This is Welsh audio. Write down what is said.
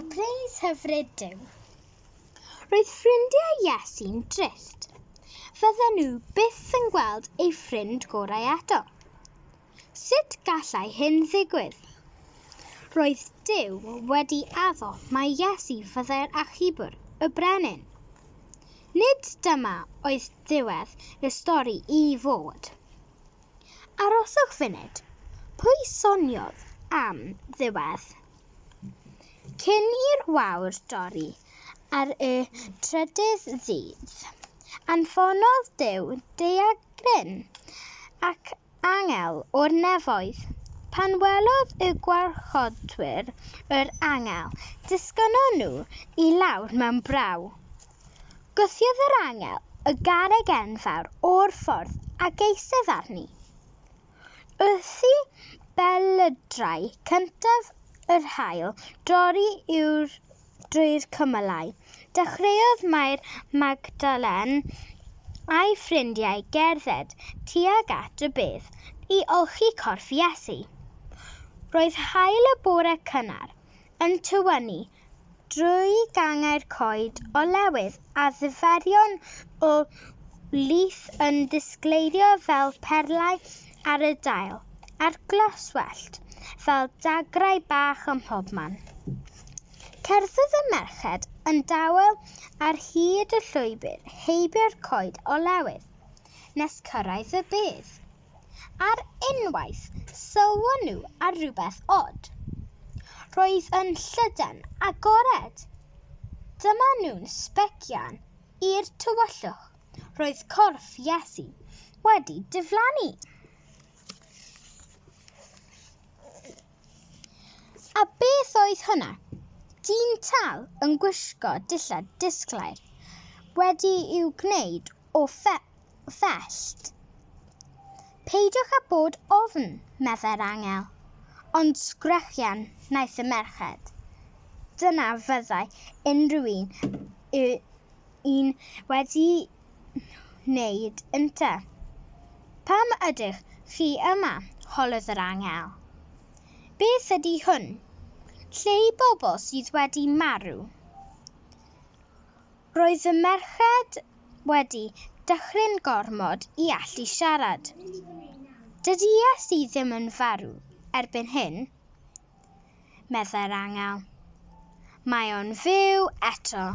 Syrpreis hyfryd Duw. Roedd ffrindiau Iesu'n drist. Fydden nhw byth yn gweld eu ffrind gorau eto. Sut gallai hyn ddigwydd? Roedd Duw wedi addo mae Iesu fyddai'r achubwr y brenin. Nid dyma oedd diwedd y stori I fod. Aroswch funud, pwy soniodd am ddiwedd? Cyn i'r wawr dorri ar y trydydd ddydd, anfonodd Duw daeargryn ac angel o'r nefoedd. Pan welodd y gwarchodwyr yr angel, disgynnon nhw I lawr mewn braw. Gwthiodd yr angel y garreg enfawr o'r ffordd ac eistedd arni. Wrth I belydrau cyntaf yr haul dorri drwy'r cymylau, dechreuodd Mair Magdalen a'i ffrindiau gerdded tuag at y bedd I olchi corff Iesu. Roedd haul y bore cynnar yn tywynnu drwy gangau'r coed olewydd a ddiferion o lith yn disgleirio fel perlau ar y dail, a'r glaswellt fel dagrau bach ym mhobman. Cerddodd y merched yn dawel ar hyd y llwybr heibio'r coed olewydd, nes cyrraedd y bedd. Ar unwaith sylwon nhw ar rhywbeth od. Roedd yn llydan agored. Dyma nhw'n sbecian i'r tywyllwch. Roedd corff Iesu wedi diflannu. A beth oedd hwnna? Dyn tal yn gwisgo dillad disglair wedi i'w gwneud o fellt. Peidiwch â bod ofn, medda'r angel, ond sgrechian wnaeth y merched. Dyna fyddai unrhyw un wedi wneud ynte. Pam ydych chi yma, holodd yr angel? Beth ydy hwn? Lle I bobl sydd wedi marw? Roedd y merched wedi dechrau'n gormod I allu siarad. Dydy Iesu ddim yn farw erbyn hyn, medda'r angel. Mae o'n fyw eto.